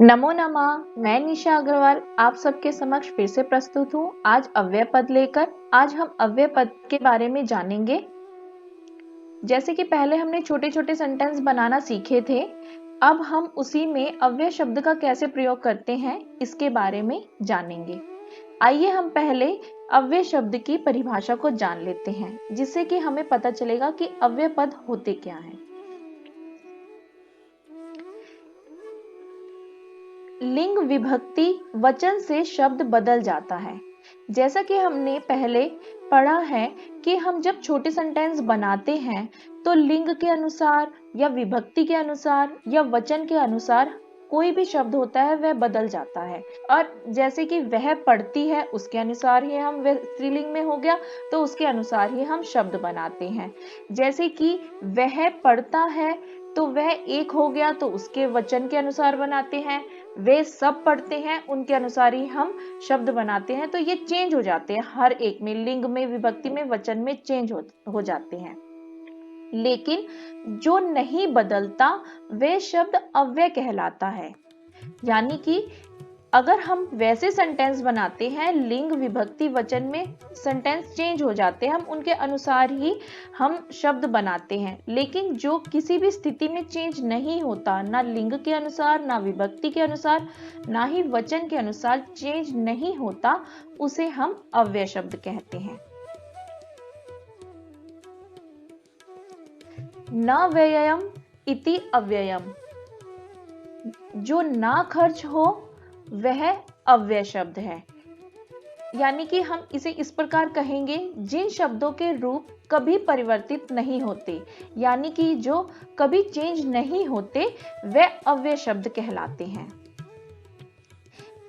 नमो नमः। मैं निशा अग्रवाल आप सबके समक्ष फिर से प्रस्तुत हूँ आज अव्यय पद लेकर। आज हम अव्यय पद के बारे में जानेंगे। जैसे कि पहले हमने छोटे छोटे सेंटेंस बनाना सीखे थे, अब हम उसी में अव्यय शब्द का कैसे प्रयोग करते हैं इसके बारे में जानेंगे। आइए हम पहले अव्यय शब्द की परिभाषा को जान लेते हैं, जिससे कि हमें पता चलेगा कि अव्यय पद होते क्या हैं। लिंग विभक्ति वचन से शब्द बदल जाता है। जैसा कि हमने पहले पढ़ा है कि हम जब छोटे सेंटेंस बनाते हैं तो लिंग के अनुसार या विभक्ति के अनुसार या वचन के अनुसार कोई भी शब्द होता है वह बदल जाता है। और जैसे कि वह पढ़ती है उसके अनुसार ही हम, वह स्त्रीलिंग में हो गया तो उसके अनुसार ही हम शब्द बनाते हैं। जैसे कि वह पढ़ता है तो वह एक हो गया तो उसके वचन के अनुसार बनाते हैं। वे सब पढ़ते हैं उनके अनुसार ही हम शब्द बनाते हैं। तो ये चेंज हो जाते हैं, हर एक में, लिंग में, विभक्ति में, वचन में चेंज हो जाते हैं। लेकिन जो नहीं बदलता वे शब्द अव्यय कहलाता है। यानी कि अगर हम वैसे सेंटेंस बनाते हैं, लिंग विभक्ति वचन में सेंटेंस चेंज हो जाते हैं, हम उनके अनुसार ही हम शब्द बनाते हैं। लेकिन जो किसी भी स्थिति में चेंज नहीं होता, ना लिंग के अनुसार, ना विभक्ति के अनुसार, ना ही वचन के अनुसार चेंज नहीं होता, उसे हम अव्यय शब्द कहते हैं। न व्ययम इति अव्ययम, जो ना खर्च हो वह अव्यय शब्द है। यानी कि हम इसे इस प्रकार कहेंगे, जिन शब्दों के रूप कभी परिवर्तित नहीं होते, यानी कि जो कभी चेंज नहीं होते, वे अव्यय शब्द कहलाते हैं।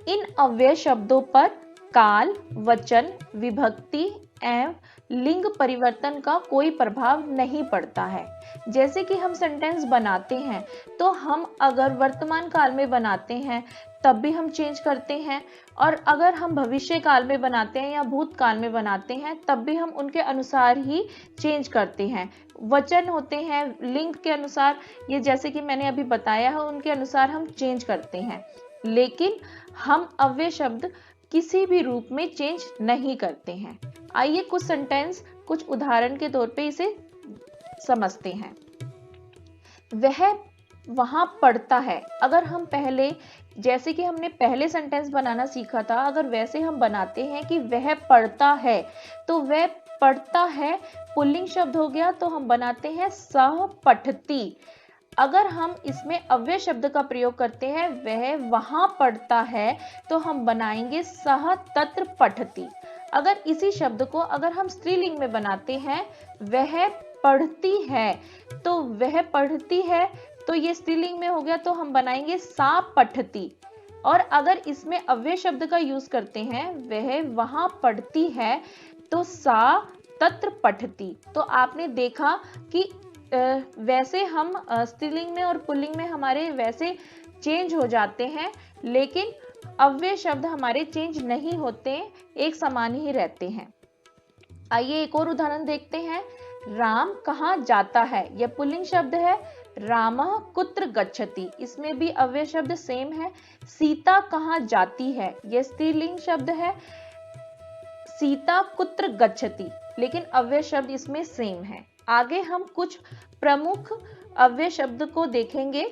इन अव्यय शब्दों पर काल, वचन, विभक्ति एवं लिंग परिवर्तन का कोई प्रभाव नहीं पड़ता है। जैसे कि हम सेंटेंस बनाते हैं तो हम अगर वर्तमान काल में बनाते हैं तब भी हम चेंज करते हैं, और अगर हम भविष्य काल में बनाते हैं या भूतकाल में बनाते हैं तब भी हम उनके अनुसार ही चेंज करते हैं। वचन होते हैं लिंग के अनुसार, ये जैसे कि मैंने अभी बताया है, उनके अनुसार हम चेंज करते हैं। लेकिन हम अव्यय शब्द किसी भी रूप में चेंज नहीं करते हैं। आइए कुछ सेंटेंस, कुछ उदाहरण के तौर पे इसे समझते हैं। वह वहां पढ़ता है, अगर हम पहले, जैसे कि हमने पहले सेंटेंस बनाना सीखा था, अगर वैसे हम बनाते हैं कि वह पढ़ता है, तो वह पढ़ता है पुल्लिंग शब्द हो गया, तो हम बनाते हैं सह पठती। अगर हम इसमें अव्यय शब्द का प्रयोग करते हैं, वह वहां पढ़ता है, तो हम बनाएंगे सह तत्र पठती। अगर इसी शब्द को अगर हम स्त्रीलिंग में बनाते हैं, वह पढ़ती है, तो वह पढ़ती है, तो ये स्त्रीलिंग में हो गया, तो हम बनाएंगे सा पठती। और अगर इसमें अव्यय शब्द का यूज करते हैं, वह वहां पढ़ती है, तो सा तत्र पठती। तो आपने देखा कि वैसे हम स्त्रीलिंग में और पुल्लिंग में हमारे वैसे चेंज हो जाते हैं, लेकिन अव्यय शब्द हमारे चेंज नहीं होते, एक समान ही रहते हैं। आइए एक और उदाहरण देखते हैं। राम कहाँ जाता है, यह पुल्लिंग शब्द है। रामः कुत्र गच्छति, इसमें भी अव्यय शब्द सेम है। सीता कहाँ जाती है, यह स्त्रीलिंग शब्द है। सीता कुत्र गच्छति, लेकिन अव्यय शब्द इसमें सेम है। आगे हम कुछ प्रमुख अव्यय शब्द को देखेंगे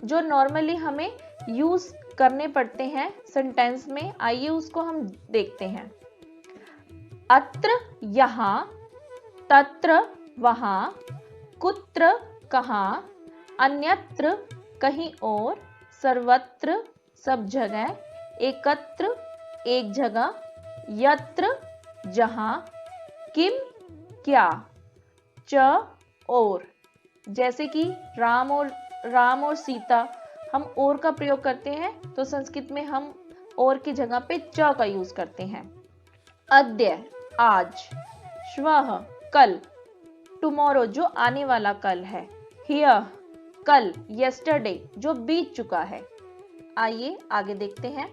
जो नॉर्मली हमें यूज करने पड़ते हैं सेंटेंस में। आइए उसको हम देखते हैं। अत्र यहाँ, तत्र वहां, कुत्र कहाँ, अन्यत्र कहीं और, सर्वत्र सब जगह, एकत्र एक जगह, यत्र जहां, किम क्या, च और। जैसे कि राम और सीता, हम और का प्रयोग करते हैं तो संस्कृत में हम और की जगह पे च का यूज करते हैं। अद्य आज, श्वः कल, टुमारो जो आने वाला कल है, हियर कल, यस्टरडे जो बीत चुका है। आइए आगे देखते हैं।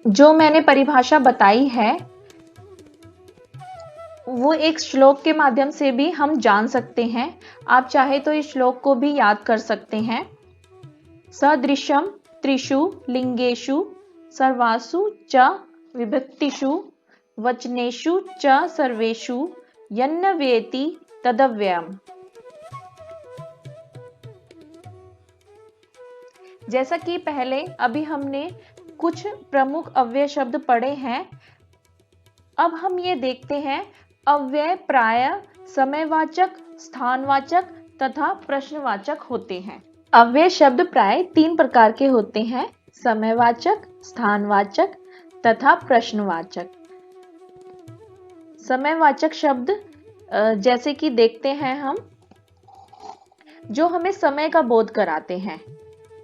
जो मैंने परिभाषा बताई है वो एक श्लोक के माध्यम से भी हम जान सकते हैं। आप चाहे तो इस श्लोक को भी याद कर सकते हैं। सदृशम त्रिषु लिंगेषु सर्वासु च विभक्तिषु वचनेषु च सर्वेषु यन्न वेति तदव्ययम्। जैसा कि पहले अभी हमने कुछ प्रमुख अव्यय शब्द पढ़े हैं, अब हम ये देखते हैं अव्यय प्रायः समयवाचक, स्थानवाचक तथा प्रश्नवाचक होते हैं। अव्यय शब्द प्राय 3 प्रकार के होते हैं, समयवाचक, स्थानवाचक तथा प्रश्नवाचक। समयवाचक शब्द जैसे कि देखते हैं हम, जो हमें समय का बोध कराते हैं।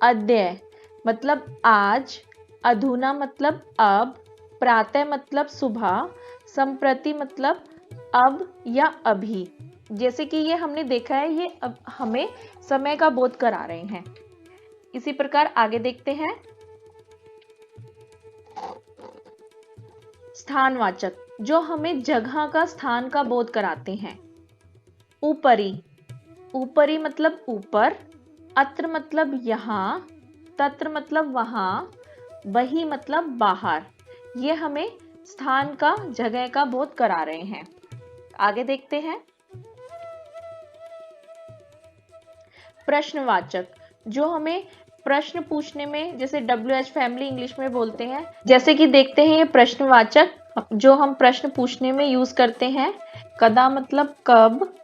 अद्य मतलब आज, अधुना मतलब अब, प्रातः मतलब सुबह, संप्रति मतलब अब या अभी। जैसे कि ये हमने देखा है, ये अब हमें समय का बोध करा रहे हैं। इसी प्रकार आगे देखते हैं स्थानवाचक, जो हमें जगह का, स्थान का बोध कराते हैं। ऊपरी, ऊपरी मतलब ऊपर, अत्र मतलब यहां, तत्र मतलब वहां, बही मतलब बाहर। ये हमें स्थान का, जगह का बोध करा रहे हैं। आगे देखते हैं प्रश्नवाचक, जो हमें प्रश्न पूछने में, जैसे WH फैमिली इंग्लिश में बोलते हैं, जैसे कि देखते हैं ये प्रश्नवाचक जो हम प्रश्न पूछने में यूज करते हैं। कदा मतलब कब,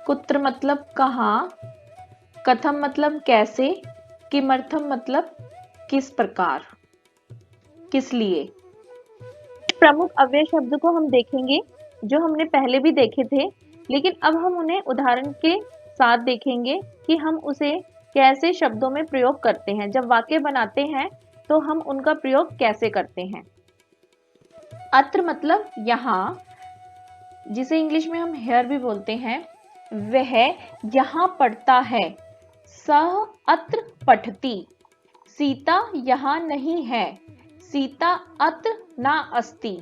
कुत्र मतलब कहाँ, कथम मतलब कैसे, किमर्थम मतलब किस प्रकार, किस लिए। प्रमुख अव्यय शब्द को हम देखेंगे, जो हमने पहले भी देखे थे, लेकिन अब हम उन्हें उदाहरण के साथ देखेंगे कि हम उसे कैसे शब्दों में प्रयोग करते हैं। जब वाक्य बनाते हैं तो हम उनका प्रयोग कैसे करते हैं। अत्र मतलब यहाँ, जिसे इंग्लिश में हम हेयर भी बोलते हैं। वह यहाँ पढ़ता है। सह अत्र पठति। सीता यहाँ नहीं है। सीता अत्र ना अस्ति।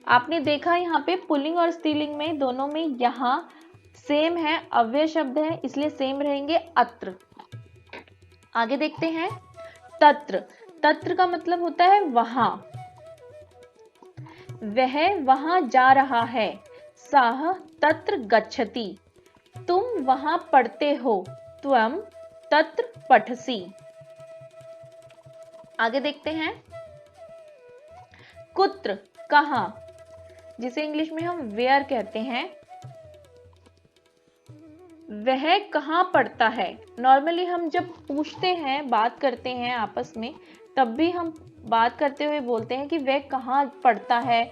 आपने देखा यहाँ पे पुल्लिंग और स्त्रीलिंग में दोनों में यहाँ सेम है, अव्यय शब्द है, इसलिए सेम रहेंगे अत्र। आगे देखते हैं तत्र। तत्र का मतलब होता है वहां। वह वहां जा रहा है। सः तत्र गच्छति। तुम वहां पढ़ते हो। त्वं तत्र पठसि। आगे देखते हैं कुत्र, कहां, जिसे इंग्लिश में हम वेयर कहते हैं। वह कहां पढ़ता है। नॉर्मली हम जब पूछते हैं, बात करते हैं आपस में, तब भी हम बात करते हुए बोलते हैं कि वह कहां पढ़ता है,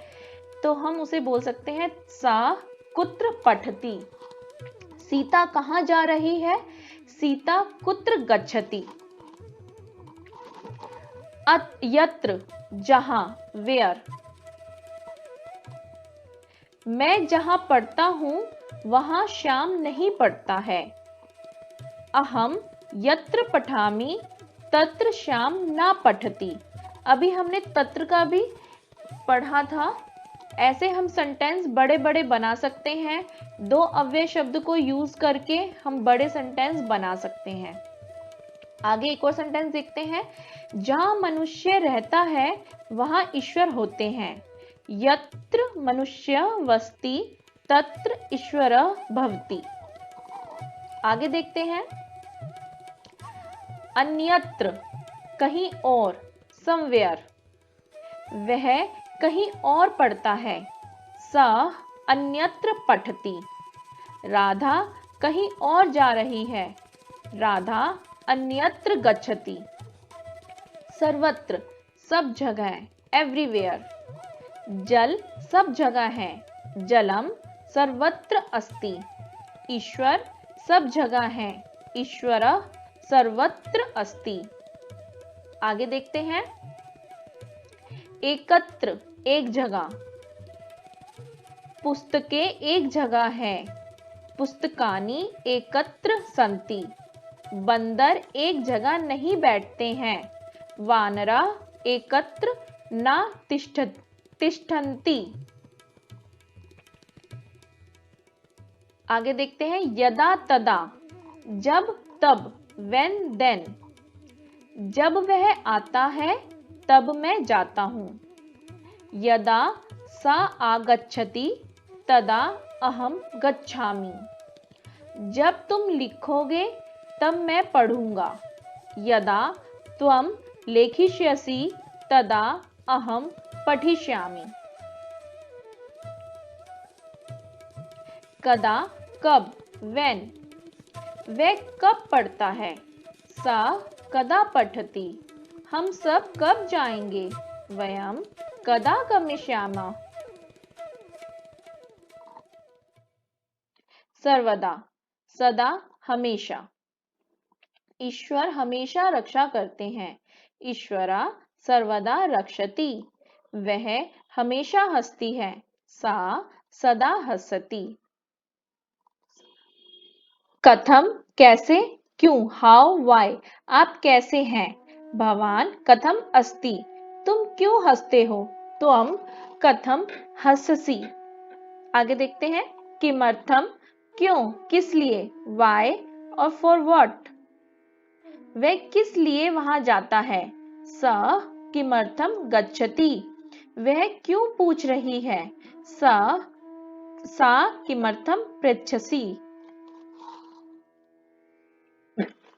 तो हम उसे बोल सकते हैं सा कुत्र पठति। सीता कहां जा रही है। सीता कुत्र गच्छति। यत्र, जहां, वेयर। मैं जहां पढ़ता हूं वहां श्याम नहीं पढ़ता है। अहम यत्र पठामि तत्र श्याम ना पठति। अभी हमने तत्र का भी पढ़ा था। ऐसे हम सेंटेंस बड़े बड़े बना सकते हैं। 2 अव्यय शब्द को यूज करके हम बड़े सेंटेंस बना सकते हैं। आगे एक और सेंटेंस देखते हैं। जहां मनुष्य रहता है वहां ईश्वर होते हैं। यत्र मनुष्य वस्ति तत्र ईश्वर भवति। आगे देखते हैं अन्यत्र, कहीं और, समवेयर। वह कहीं और पढ़ता है। सः अन्यत्र पठति। राधा कहीं और जा रही है। राधा अन्यत्र गच्छति। सर्वत्र, सब जगह, एवरीवेयर। जल सब जगह है। जलम सर्वत्र अस्ति। ईश्वर सब जगह है। ईश्वर सर्वत्र अस्ति। आगे देखते हैं एकत्र, एक जगह। पुस्तकें एक जगह है। पुस्तकानि एकत्र सन्ति। बंदर एक जगह नहीं बैठते हैं। वानरा एकत्र न तिष्ठन्ति। आगे देखते हैं यदा तदा, जब तब, when then। जब वह आता है तब मैं जाता हूँ। यदा सा आगच्छति तदा अहम गच्छामि। जब तुम लिखोगे तब मैं पढ़ूंगा। यदा त्वं लेखिष्यसि तदा अहम पठिष्यामि। कदा कब, when, वह कब पढ़ता है। सा कदा पठति, हम सब कब जाएंगे। वयम कदा गमिष्यामः। सर्वदा, सदा, हमेशा। ईश्वर हमेशा रक्षा करते हैं। ईश्वरा सर्वदा रक्षति, वह हमेशा हंसती है। सा सदा हसति। कथम कैसे, क्यों, हाउ, वाई, आप कैसे हैं। भवान कथम अस्ति, तुम क्यों हंसते हो। त्वम कथम हससि। आगे देखते हैं। किमर्थम, क्यों, किस लिए। वाई और फॉर व्हाट, वह किस लिए वहां जाता है। स किमर्थम गच्छति, वह क्यों पूछ रही है। सा किमर्थम पृच्छसि।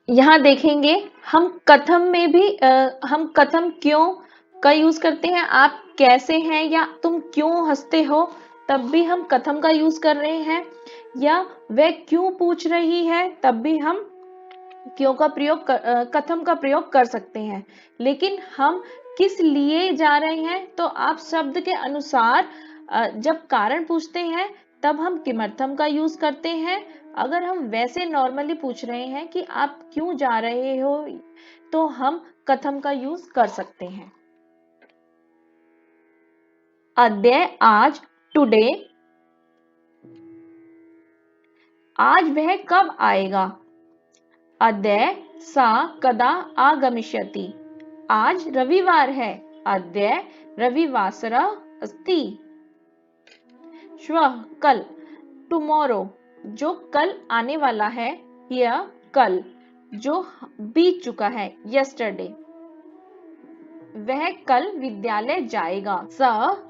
यहाँ देखेंगे हम कथम में भी हम कथम क्यों का यूज करते हैं। आप कैसे हैं या तुम क्यों हंसते हो, तब भी हम कथम का यूज कर रहे हैं। या वह क्यों पूछ रही है, तब भी हम क्यों का प्रयोग कथम का प्रयोग कर सकते हैं। लेकिन हम किस लिए जा रहे हैं, तो आप शब्द के अनुसार जब कारण पूछते हैं तब हम किमर्थम का यूज करते हैं। अगर हम वैसे नॉर्मली पूछ रहे हैं कि आप क्यों जा रहे हो, तो हम कथम का यूज कर सकते हैं। अद्य, आज, टुडे, आज वह कब आएगा। अद्य सा कदा आगमिष्यति, आज रविवार है। अद्य रविवासरः अस्ति। श्वः कल, टुमारो जो कल आने वाला है। यह कल जो बीत चुका है, यस्टरडे। वह कल विद्यालय जाएगा। स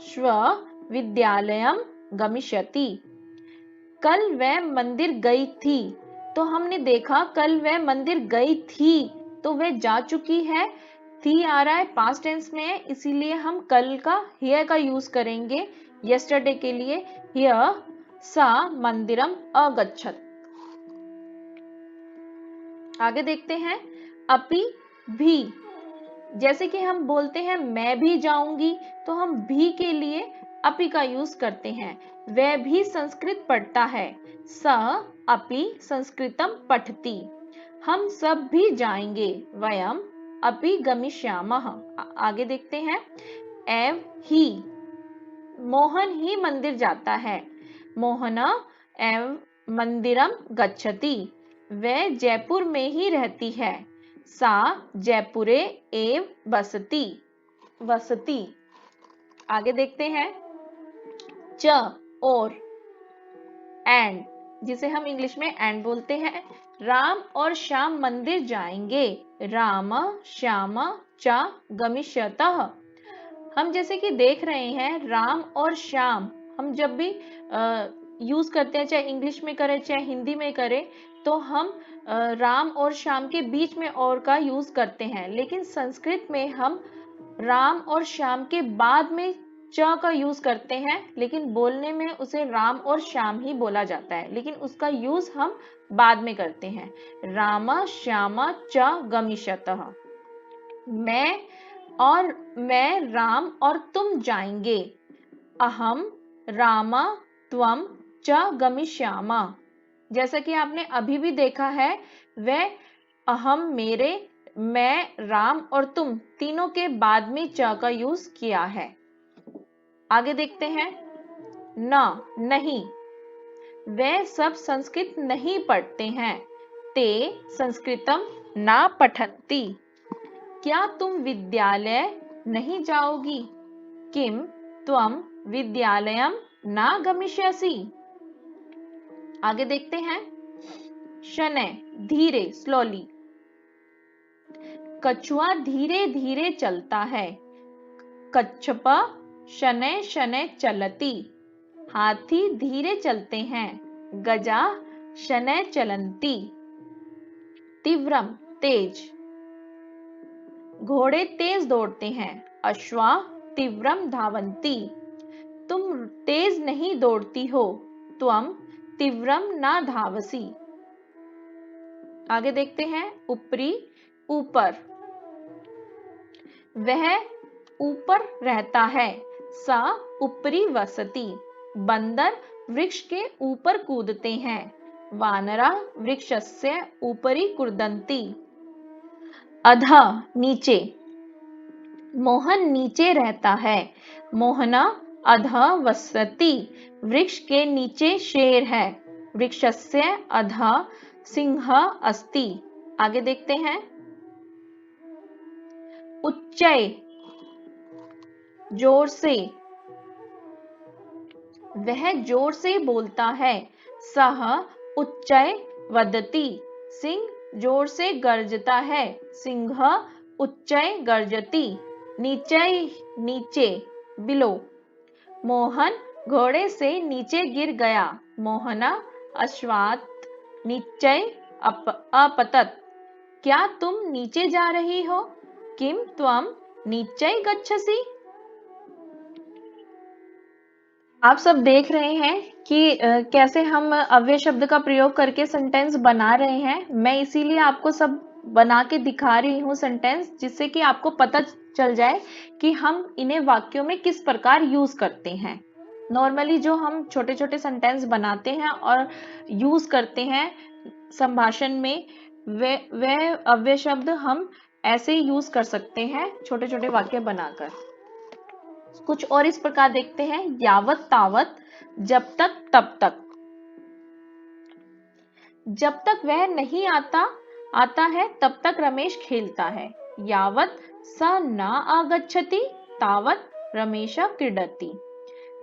श्वः विद्यालयं गमिष्यति। कल वह मंदिर गई थी, तो हमने देखा कल वह मंदिर गई थी, तो वह जा चुकी है। थी आ रहा है पास्ट टेंस में, इसीलिए हम कल का हियर का यूज करेंगे यस्टरडे के लिए। हियर सा मंदिरम अगच्छत। आगे देखते हैं। अपि भी, जैसे कि हम बोलते हैं मैं भी जाऊंगी, तो हम भी के लिए अपि का यूज करते हैं। वह भी संस्कृत पढ़ता है। स अपि संस्कृतम पठति, हम सब भी जाएंगे। वयम अपि गमिष्यामः। आगे देखते हैं। एव ही, मोहन ही मंदिर जाता है। मोहन एव मंदिरम गच्छति, वह जयपुर में ही रहती है। सा जयपुरे एव वसति। आगे देखते हैं। च और एंड, जिसे हम इंग्लिश में एंड बोलते हैं। राम और श्याम मंदिर जाएंगे। राम श्याम च गमिष्यतः। हम जैसे कि देख रहे हैं राम और श्याम हम जब भी यूज करते हैं, चाहे इंग्लिश में करें चाहे हिंदी में करें, तो हम राम और श्याम के बीच में और का यूज करते हैं। लेकिन संस्कृत में हम राम और श्याम के बाद में च का यूज करते हैं, लेकिन बोलने में उसे राम और श्याम ही बोला जाता है, लेकिन उसका यूज हम बाद में करते हैं। राम श्याम च गमिष्यतः, मैं राम और तुम जाएंगे। अहम राम त्वम च गमिष्यामा। जैसा कि आपने अभी भी देखा है, वह अहम मेरे, मैं, राम और तुम तीनों के बाद में च का यूज किया है। आगे देखते हैं। न नहीं, वे सब संस्कृत नहीं पढ़ते हैं। ते संस्कृतम ना पठन्ति, क्या तुम विद्यालय नहीं जाओगी। किम त्वम विद्यालयम ना गमिष्यसि। आगे देखते हैं। शनैः धीरे, स्लोली। कछुआ धीरे धीरे चलता है। कच्छप शनैः शनैः चलति। हाथी धीरे चलते हैं। गजा शनैः चलन्ति। तीव्रम तेज। घोड़े तेज दौड़ते हैं। अश्वा तीव्रम धावन्ति। तुम तेज नहीं दौड़ती हो। त्वम तीव्रम ना धावसी। आगे देखते हैं। ऊपरी ऊपर। वह ऊपर रहता है। सा ऊपरी वसति। बंदर वृक्ष के ऊपर कूदते हैं। वानरा वृक्षस्य ऊपरी कूर्दन्ति। अधः नीचे। मोहन नीचे रहता है। मोहना अधः वसति। वृक्ष के नीचे शेर है। वृक्षस्य अधः सिंह अस्ति। आगे देखते हैं। उच्चय जोर से। वह जोर से बोलता है। सह उच्चय वदति। सिंह जोर से गरजता है। सिंह उच्चय गर्जति। नीचय नीचे बिलो। मोहन घोड़े से नीचे गिर गया। मोहना अश्वात् नीचय अपतत। क्या तुम नीचे जा रही हो? किम त्वम नीचय गच्छसि। आप सब देख रहे हैं कि कैसे हम अव्यय शब्द का प्रयोग करके सेंटेंस बना रहे हैं। मैं इसीलिए आपको सब बना के दिखा रही हूँ सेंटेंस, जिससे कि आपको पता चल जाए कि हम इन्हें वाक्यों में किस प्रकार यूज करते हैं। नॉर्मली जो हम छोटे छोटे सेंटेंस बनाते हैं और यूज करते हैं संभाषण में, वे अव्यय शब्द हम ऐसे ही यूज कर सकते हैं छोटे छोटे वाक्य बनाकर। कुछ और इस प्रकार देखते हैं। यावत तावत, जब तक तब तक। जब तक वह नहीं आता है तब तक रमेश खेलता है। यावत स न आगच्छति तावत रमेश क्रीडति।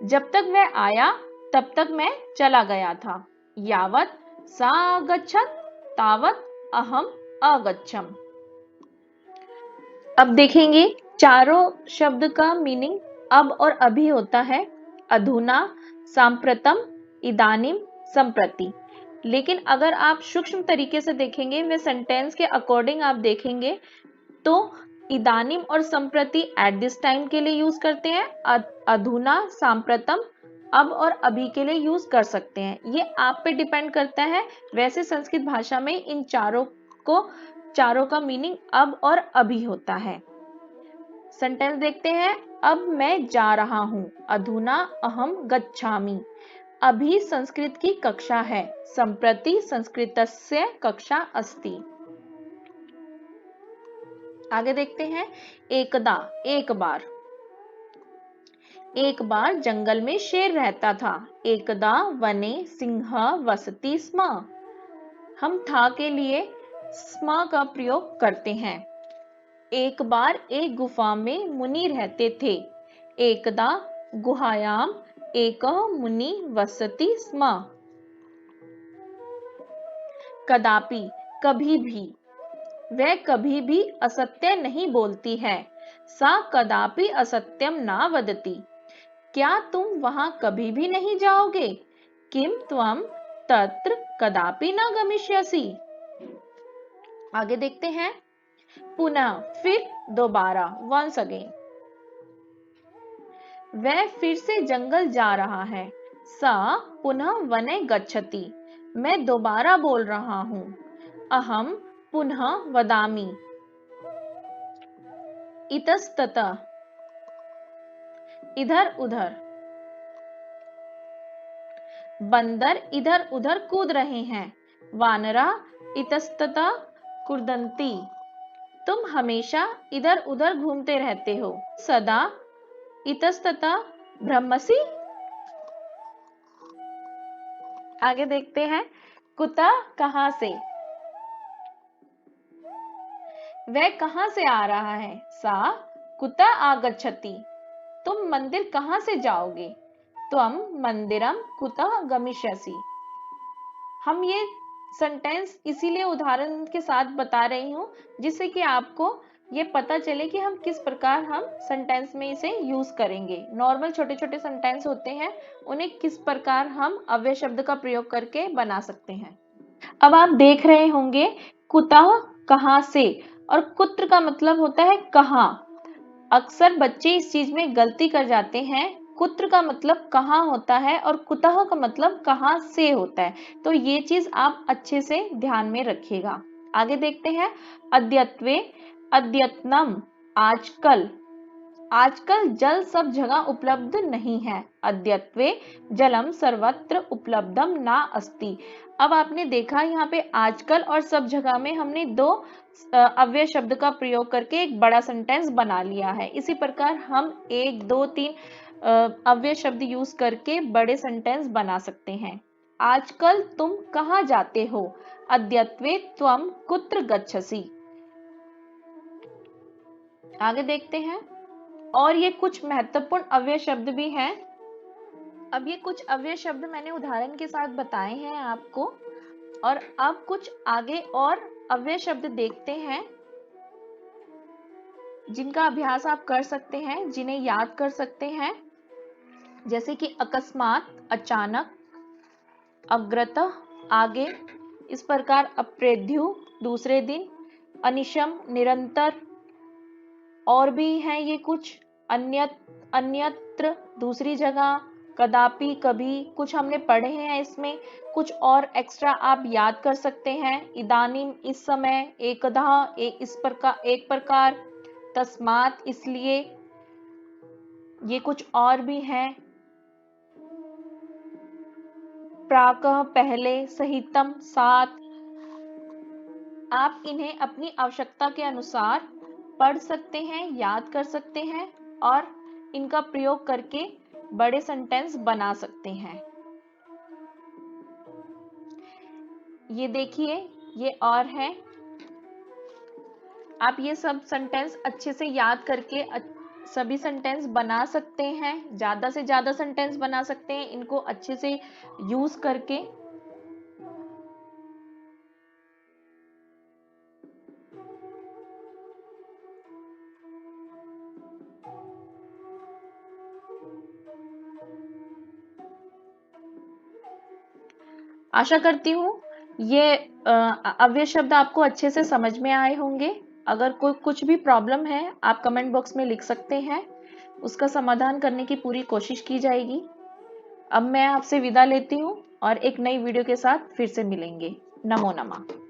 जब तक वह आया तब तक मैं चला गया था। यावत स आगच्छत तावत अहम आगच्छम। अब देखेंगे चारों शब्द का मीनिंग अब और अभी होता है। अधुना, सांप्रतम, इदानीम, संप्रति। लेकिन अगर आप सूक्ष्म तरीके से देखेंगे, वे सेंटेंस के अकॉर्डिंग आप देखेंगे तो इदानीम और संप्रति एट दिस टाइम के लिए यूज करते हैं। अधुना, सांप्रतम अब और अभी के लिए यूज कर सकते हैं। ये आप पे डिपेंड करता है। वैसे संस्कृत भाषा में इन चारों का मीनिंग अब और अभी होता है। सेंटेंस देखते हैं। अब मैं जा रहा हूं। अधुना अहम गच्छामि। अभी संस्कृत की कक्षा है। संप्रति संस्कृतस्य कक्षा अस्ति। आगे देखते हैं। एकदा, एक बार। एक बार जंगल में शेर रहता था। एकदा वने सिंह वसति स्म। हम था के लिए स्म का प्रयोग करते हैं। एक बार एक गुफा में मुनि रहते थे। एकदा गुहायाम एकः मुनि वसति स्म। कदापि, कभी भी। वह कभी भी असत्य नहीं बोलती है। सा कदापि असत्यम न वदति। क्या तुम वहां कभी भी नहीं जाओगे? किम त्वम तत्र कदापि न गमिष्यसि। आगे देखते हैं। पुनः, फिर, दोबारा, वंस अगेन। वह फिर से जंगल जा रहा है। सा पुनः वने गच्छति। मैं दोबारा बोल रहा हूं। अहम पुनः वदामि। इतस्ततः, इधर उधर। बंदर इधर उधर कूद रहे हैं। वानरा इतस्ततः कूर्दन्ति। तुम हमेशा इधर उधर घूमते रहते हो। सदा इतस्ततः भ्रमसि। आगे देखते हैं। कुतः, कहां से। वह कहां से आ रहा है। सा कुतः आगच्छति। तुम मंदिर कहां से जाओगे। त्वम मंदिरम कुतः गमिष्यसि। हम ये सेंटेंस इसीलिए उदाहरण के साथ बता रही हूं जिससे कि आपको ये पता चले कि हम किस प्रकार हम सेंटेंस में इसे यूज करेंगे। नॉर्मल छोटे छोटे सेंटेंस होते हैं, उन्हें किस प्रकार हम अव्यय शब्द का प्रयोग करके बना सकते हैं। अब आप देख रहे होंगे कुतः कहां से, और कुत्र का मतलब होता है कहां। अक्सर बच्चे इस चीज में गलती कर जाते हैं, कुत्र का मतलब कहां होता है और कुतः का मतलब कहां से होता है। तो ये चीज आप अच्छे से ध्यान में रखिएगा। आगे देखते हैं, अद्यत्वे, अद्यतनम, आजकल। आजकल जल सब जगह उपलब्ध नहीं है। अद्यत्वे जलम सर्वत्र उपलब्धम ना अस्ति। अब आपने देखा यहाँ पे आजकल और सब जगह में हमने दो अव्यय शब्द का प्रयोग करके एक बड़ा सेंटेंस बना लिया है। इसी प्रकार हम एक दो तीन अव्यय शब्द यूज करके बड़े सेंटेंस बना सकते हैं। आजकल तुम कहाँ जाते हो? अद्यत्वे त्वम कुत्र गच्छसि। आगे देखते हैं, और ये कुछ महत्वपूर्ण अव्यय शब्द भी हैं। अब ये कुछ अव्यय शब्द मैंने उदाहरण के साथ बताए हैं आपको, और अब कुछ आगे और अव्यय शब्द देखते हैं जिनका अभ्यास आप कर सकते हैं, जिन्हें याद कर सकते हैं। जैसे कि अकस्मात, अचानक, अग्रतः, आगे। इस प्रकार अप्रेध्यु, दूसरे दिन, अनिशम, निरंतर। और भी हैं ये कुछ, अन्यत्र, दूसरी जगह, कदापि, कभी। कुछ हमने पढ़े हैं इसमें, कुछ और एक्स्ट्रा आप याद कर सकते हैं। इदानीम, इस समय, एकदा, एक प्रकार, तस्मात, इसलिए। ये कुछ और भी हैं, प्राकः, पहले, सहितम, साथ। आप इन्हें अपनी आवश्यकता के अनुसार पढ़ सकते हैं, याद कर सकते हैं, और इनका प्रयोग करके बड़े सेंटेंस बना सकते हैं। ये देखिए, ये और है। आप ये सब सेंटेंस अच्छे से याद करके सभी सेंटेंस बना सकते हैं, ज्यादा से ज्यादा सेंटेंस बना सकते हैं इनको अच्छे से यूज करके। आशा करती हूँ ये अव्यय शब्द आपको अच्छे से समझ में आए होंगे। अगर कोई कुछ भी प्रॉब्लम है आप कमेंट बॉक्स में लिख सकते हैं, उसका समाधान करने की पूरी कोशिश की जाएगी। अब मैं आपसे विदा लेती हूँ और एक नई वीडियो के साथ फिर से मिलेंगे। नमो नमः।